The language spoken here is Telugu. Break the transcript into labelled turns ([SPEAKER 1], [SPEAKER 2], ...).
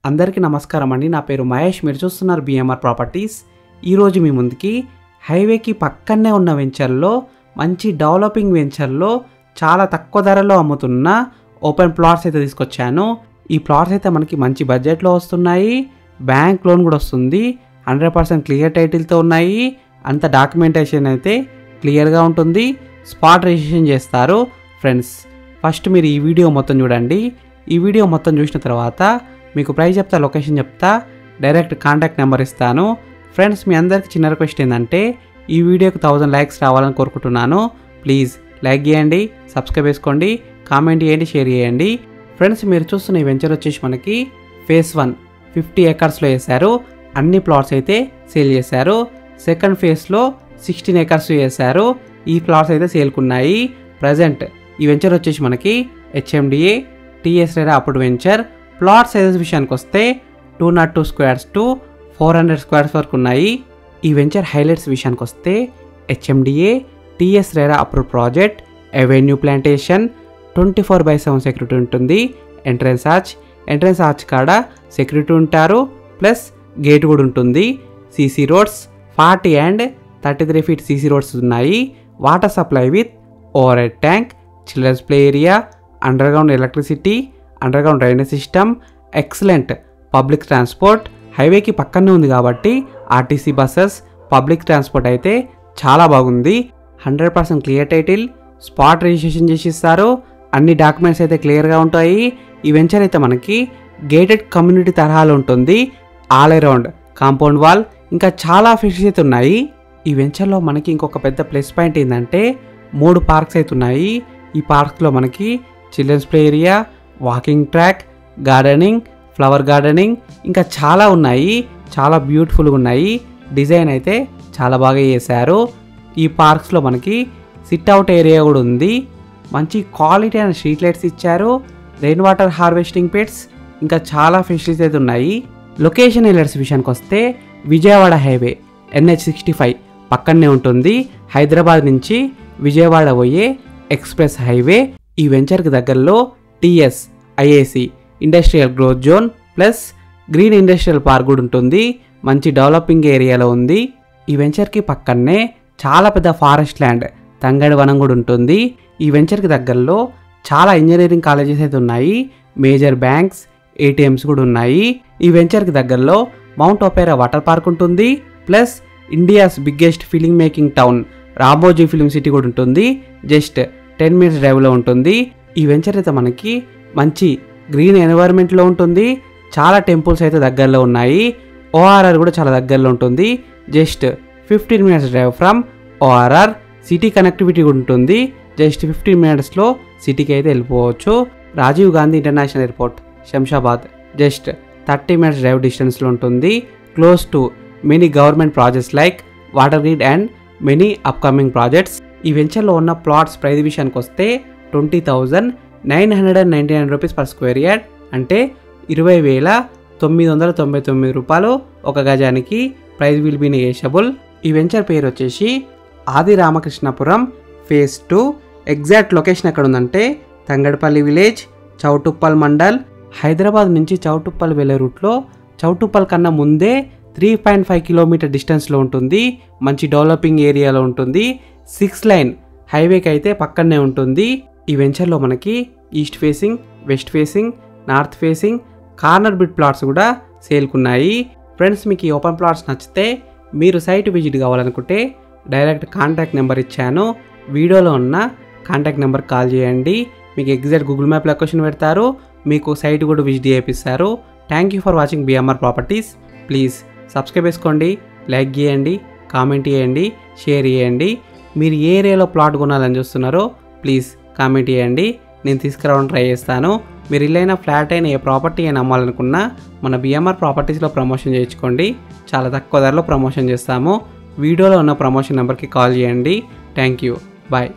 [SPEAKER 1] అందరికీ నమస్కారం అండి. నా పేరు మహేష్. మీరు చూస్తున్నారు బిఎంఆర్ ప్రాపర్టీస్. ఈరోజు మీ ముందుకి హైవేకి పక్కనే ఉన్న వెంచర్లో మంచి డెవలపింగ్ వెంచర్లో చాలా తక్కువ ధరలో అమ్ముతున్న ఓపెన్ ప్లాట్స్ అయితే తీసుకొచ్చాను. ఈ ప్లాట్స్ అయితే మనకి మంచి బడ్జెట్లో వస్తున్నాయి. బ్యాంక్ లోన్ కూడా వస్తుంది. 100% క్లియర్ టైటిల్తో ఉన్నాయి. అంత డాక్యుమెంటేషన్ అయితే క్లియర్గా ఉంటుంది. స్పాట్ రిజిస్ట్రేషన్ చేస్తారు. ఫ్రెండ్స్, ఫస్ట్ మీరు ఈ వీడియో మొత్తం చూడండి. ఈ వీడియో మొత్తం చూసిన తర్వాత మీకు ప్రైస్ చెప్తా, లొకేషన్ చెప్తా, డైరెక్ట్ కాంటాక్ట్ నెంబర్ ఇస్తాను. ఫ్రెండ్స్, మీ అందరికీ చిన్న రిక్వెస్ట్ ఏంటంటే ఈ వీడియోకి 1000 లైక్స్ రావాలని కోరుకుంటున్నాను. ప్లీజ్ లైక్ చేయండి, సబ్స్క్రైబ్ చేసుకోండి, కామెంట్ చేయండి, షేర్ చేయండి. ఫ్రెండ్స్, మీరు చూస్తున్న ఈ వెంచర్ వచ్చేసి మనకి ఫేజ్ 1 50 ఏకర్స్లో వేశారు. అన్ని ప్లాట్స్ అయితే సేల్ చేశారు. సెకండ్ ఫేజ్లో 16 ఏకర్స్ వేశారు. ఈ ప్లాట్స్ అయితే సేల్కున్నాయి. ప్రజెంట్ ఈ వెంచర్ వచ్చేసి మనకి హెచ్ఎండిఏ టీఎస్ రేరా అప్పుడు వెంచర్. ప్లాట్ సైజెస్ విషయానికి వస్తే 202 స్క్వేర్స్ టు 400 స్క్వేర్స్ వరకు ఉన్నాయి. ఈ వెంచర్ హైలైట్స్ విషయానికి వస్తే HMDA TS RERA approve project, avenue plantation, 24/7 security ఉంటుంది. ఎంట్రన్స్ ఆర్చ్ కాడ సెక్యూరిటీ ఉంటారు, ప్లస్ గేట్ కూడా ఉంటుంది. CC roads 40 and 33 feet CC roads ఉన్నాయి. Water supply with overhead tank, children's play area, underground electricity, underground drainage system, excellent public transport. హైవేకి పక్కనే ఉంది కాబట్టి ఆర్టీసీ బస్సెస్, పబ్లిక్ ట్రాన్స్పోర్ట్ అయితే చాలా బాగుంది. 100% క్లియర్ టైటిల్, స్పాట్ రిజిస్ట్రేషన్ చేసి ఇస్తారు. అన్ని డాక్యుమెంట్స్ అయితే క్లియర్గా ఉంటాయి. ఈ వెంచర్ అయితే మనకి గేటెడ్ కమ్యూనిటీ తరహాలో ఉంటుంది. ఆల్ అరౌండ్ కాంపౌండ్ వాల్, ఇంకా చాలా ఫెసిలిటీస్ అయితే ఉన్నాయి. ఈ వెంచర్లో మనకి ఇంకొక పెద్ద ప్లస్ పాయింట్ ఏంటంటే 3 పార్క్స్ అయితే ఉన్నాయి. ఈ పార్క్స్లో మనకి children's play area, walking track, gardening, flower gardening, ఇంకా చాలా ఉన్నాయి. చాలా బ్యూటిఫుల్గా ఉన్నాయి. డిజైన్ అయితే చాలా బాగా చేశారు. ఈ పార్క్స్లో మనకి సిట్అవుట్ ఏరియా కూడా ఉంది. మంచి క్వాలిటీ అయిన స్ట్రీట్ లైట్స్ ఇచ్చారు. రెయిన్ వాటర్ హార్వెస్టింగ్ పిట్స్, ఇంకా చాలా ఫెసిలిటీస్ అయితే ఉన్నాయి. లొకేషన్ హైలైట్స్ విషయానికి వస్తే విజయవాడ హైవే NH65 పక్కనే ఉంటుంది. హైదరాబాద్ నుంచి విజయవాడ పోయే ఎక్స్ప్రెస్ హైవే. ఈ వెంచర్కి దగ్గరలో TS IAC industrial growth zone plus green industrial park కూడా ఉంటుంది. మంచి డెవలపింగ్ ఏరియాలో ఉంది. ఈ వెంచర్కి పక్కనే చాలా పెద్ద ఫారెస్ట్ ల్యాండ్ తంగడి వనం కూడా ఉంటుంది. ఈ వెంచర్కి దగ్గరలో చాలా ఇంజనీరింగ్ కాలేజెస్ అయితే ఉన్నాయి. మేజర్ బ్యాంక్స్, ఏటీఎంస్ కూడా ఉన్నాయి. ఈ వెంచర్కి దగ్గరలో మౌంట్ ఒపేరా వాటర్ పార్క్ ఉంటుంది. Plus India's biggest film making town Ramoji film city కూడా ఉంటుంది. జస్ట్ 10 minutes డ్రైవ్లో ఉంటుంది. ఈ వెంచర్ అయితే మనకి మంచి గ్రీన్ ఎన్వైర్న్మెంట్లో ఉంటుంది. చాలా టెంపుల్స్ అయితే దగ్గరలో ఉన్నాయి. ఓఆర్ఆర్ కూడా చాలా దగ్గరలో ఉంటుంది. Just 15 minutes drive from ORR. City connectivity కూడా ఉంటుంది. జస్ట్ 15 minutesలో సిటీకి అయితే వెళ్ళిపోవచ్చు. Rajiv Gandhi international airport Shamshabad just 30 minutes drive డిస్టెన్స్లో ఉంటుంది. Close to many government projects like water grid and many upcoming projects. ఈ వెంచర్లో ఉన్న ప్లాట్స్ ప్రైస్ విషయానికి వస్తే 20,999 రూపీస్ పర్ స్క్వేర్ యార్డ్, అంటే 20,999 రూపాయలు ఒక గజానికి. Price will be negotiable. ఈ వెంచర్ పేరు వచ్చేసి ఆది రామకృష్ణపురం ఫేజ్ 2. ఎగ్జాక్ట్ లొకేషన్ ఎక్కడ ఉందంటే తంగడపల్లి విలేజ్, చౌటుప్పల్ మండల్. హైదరాబాద్ నుంచి చౌటుప్పల్ వెళ్ళే రూట్లో చౌటుప్పల్ కన్నా ముందే 3.5 కిలోమీటర్ డిస్టెన్స్లో ఉంటుంది. మంచి డెవలపింగ్ ఏరియాలో ఉంటుంది. 6 లైన్ హైవేకి అయితే పక్కనే ఉంటుంది. ఈ వెంచర్లో మనకి east facing, west facing, north facing, corner bit plots కూడా సేల్కున్నాయి. ఫ్రెండ్స్, మీకు ఈ ఓపెన్ ప్లాట్స్ నచ్చితే మీరు సైట్ విజిట్ కావాలనుకుంటే డైరెక్ట్ కాంటాక్ట్ నెంబర్ ఇచ్చాను. వీడియోలో ఉన్న కాంటాక్ట్ నెంబర్ కాల్ చేయండి. మీకు ఎగ్జాక్ట్ గూగుల్ మ్యాప్ లొకేషన్ పెడతారు. మీకు సైట్ కూడా విజిట్ చేపిస్తారు. Thank you for watching BMR properties. Please subscribe చేసుకోండి, లైక్ చేయండి, కామెంట్ చేయండి, షేర్ చేయండి. మీరు ఏ ఏరియాలో ప్లాట్ కొనాలని చూస్తున్నారో ప్లీజ్ కామెంట్ చేయండి. నేను తీసుకురావడానికి ట్రై చేస్తాను. మీరు ఇల్లైనా ఫ్లాట్ అయినా ఏ ప్రాపర్టీ అయినా అమ్మాలనుకున్నా మన బిఎంఆర్ ప్రాపర్టీస్లో ప్రమోషన్ చేయించుకోండి. చాలా తక్కువ ధరలో ప్రమోషన్ చేస్తాము. వీడియోలో ఉన్న ప్రమోషన్ నెంబర్కి కాల్ చేయండి. Thank you. బాయ్.